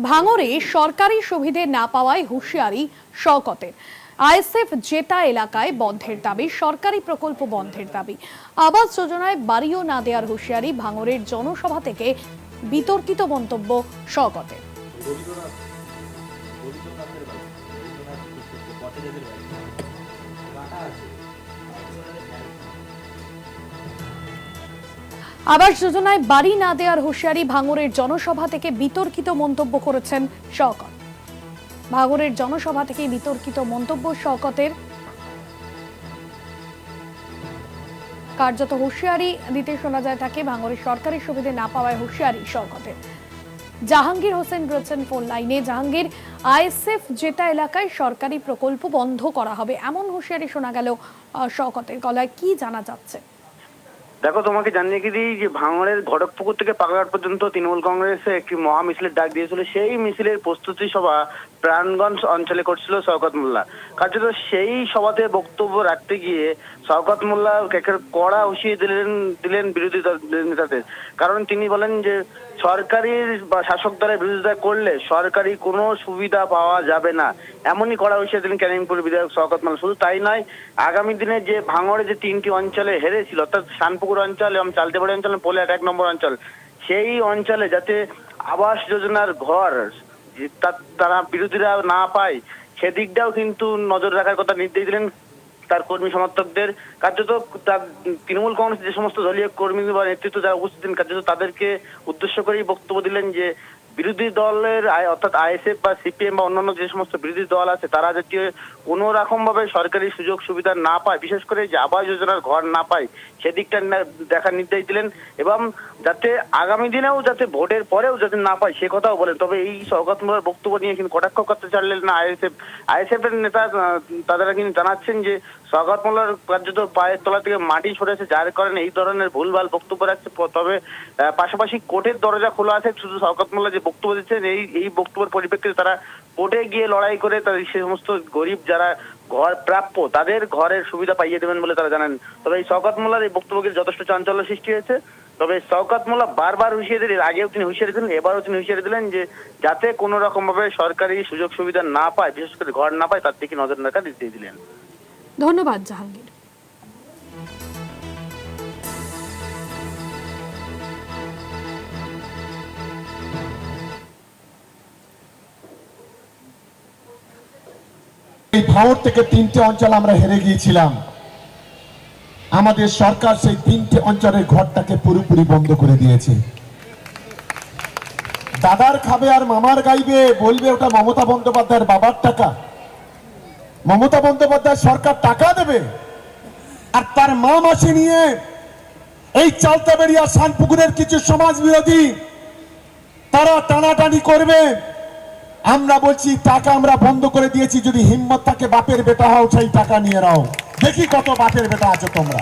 ভাঙড়ে সরকারি সুবিধে না পাওয়ায় হুঁশিয়ারি শওকতের। আইএসএফ জেতা এলাকায় বন্ধের দাবি, সরকারি প্রকল্প বন্ধের দাবি। আবাস যোজনায় বাড়িও না দেওয়ার হুঁশিয়ারি। ভাঙড়ের জনসভা থেকে বিতর্কিত মন্তব্য শওকতের। আবাস যোজনায় বাড়ি না দেওয়ার হুঁশিয়ারি। ভাঙড়ের জনসভা থেকে বিতর্কিত মন্তব্য করেছেন শওকত। ভাঙড়ের জনসভা থেকে বিতর্কিত মন্তব্য শওকতের। কার্যত হুঁশিয়ারি দিতে শোনা যায় তাকে। ভাঙড়ের সরকারি সুবিধা না পাওয়ায় হুঁশিয়ারি শওকতের। জাহাঙ্গীর হোসেন রয়েছেন ফোন লাইনে। জাহাঙ্গীর, আইএসএফ জেতা এলাকায় সরকারি প্রকল্প বন্ধ করা হবে এমন হুঁশিয়ারি শোনা গেল শওকতের গলায়, কি জানা যাচ্ছে? দেখো, তোমাকে জানিয়ে দিই যে ভাঙড়ের ঘটকপুকুর থেকে পাগলাট পর্যন্ত তৃণমূল কংগ্রেসে একটি মহা মিছিলের ডাক দিয়েছিল। সেই মিছিলের প্রস্তুতি সভা প্রাণগঞ্জ অঞ্চলে করছিল শওকত মোল্লা। কার্যত সেই সভাতে বক্তব্য রাখতে গিয়ে শওকত মোল্লা কড়া হুঁশিয়ে দিলেন বিরোধী নেতাদের। কারণ তিনি বলেন যে সরকারি বা শাসক দলের বিরোধিতা করলে সরকারি কোনো সুবিধা পাওয়া যাবে না, এমনই কড়া হুঁশিয়ে দিলেন ক্যানিংপুর বিধায়ক শওকত মোল্লা। শুধু তাই নয়, আগামী দিনে যে ভাঙড়ে যে 3টি অঞ্চলে হেরেছিল, অর্থাৎ শানপুকুর অঞ্চল এবং চালতেবাড়ি অঞ্চল, পোলেট 1 নম্বর অঞ্চল, সেই অঞ্চলে যাতে আবাস যোজনার ঘর তারা বিরোধীরা না পায়, সেদিকটাও কিন্তু নজর রাখার কথা নির্দেশ দিলেন তার কর্মী সমর্থকদের। কার্যত তার তৃণমূল কংগ্রেস যে সমস্ত দলীয় কর্মী বা নেতৃত্ব যারা উপস্থিত ছিলেন, কার্যত তাদেরকে উদ্দেশ্য করেই বক্তব্য দিলেন যে বিরোধী দলের অর্থাৎ আইএসএফ বা সিপিএম বা অন্যান্য যে সমস্ত বিরোধী দল আছে, তারা যাতে কোনো রকম ভাবে সরকারি সুযোগ সুবিধা না পায়, বিশেষ করে যে আবাস যোজনার ঘর না পায়, সেদিকটা দেখার নির্দেশ দিলেন। এবং যাতে আগামী দিনেও যাতে ভোটের পরেও যাতে না পায় সে কথাও বলেন। তবে এই শওকত মোল্লার বক্তব্য নিয়ে কিন্তু কটাক্ষ করতে চাইলেন না আইএসএফ এর নেতা। তারা কিন্তু জানাচ্ছেন যে শওকত মোল্লার কার্যত পায়ের তলা থেকে মাটি সরেছে, যার কারণে এই ধরনের ভুলভাল বক্তব্য রাখছে। তবে পাশাপাশি কোর্টের দরজা খোলা আছে। শুধু শওকত মোল্লা যে বক্তব্য দিচ্ছেন, এই বক্তব্যের পরিপ্রেক্ষিতে তারা কোর্টে গিয়ে লড়াই করে তাদের সে সমস্ত গরিব যারা ঘর প্রাপ্য তাদের ঘরের সুবিধা পাইয়ে দেবেন বলে তারা জানান। তবে এই শওকত মোল্লার এই বক্তব্যকে যথেষ্ট চাঞ্চল্য সৃষ্টি হয়েছে। তবে শওকত মোল্লা বারবার হুঁশিয়ারি দিলেন, আগেও তিনি হুঁশিয়ারি দিলেন, এবারও তিনি হুঁশিয়ারি দিলেন যে যাতে কোনো রকম ভাবে সরকারি সুযোগ সুবিধা না পায়, বিশেষ করে ঘর না পায়, তার দিকে নজর রাখার নির্দেশ দিলেন। ধন্যবাদ জাহাঙ্গীর। এই ভাঙড় থেকে 3টে অঞ্চল আমরা হেরে গিয়েছিলাম। আমাদের সরকার সেই 3টে অঞ্চলের ঘরটাকে পুরোপুরি বন্ধ করে দিয়েছে। দাদার খাবে আর মামার গাইবে, বলবে ওটা মমতা বন্দ্যোপাধ্যায়ের বাবার টাকা। মমতা বন্দ্যোপাধ্যায় সরকার টাকা দেবে আর তার মা মাসি নিয়ে এই চালতাবেড়ি আর শানপুকুরের কিছু সমাজ বিরোধী তারা টানাটানি করবে। আমরা বলছি টাকা আমরা বন্ধ করে দিয়েছি, যদি হিম্মত থাকে বাপের বেটা হও, সেই টাকা নিয়ে নাও। দেখি কত বাপের বেটা আছো তোমরা।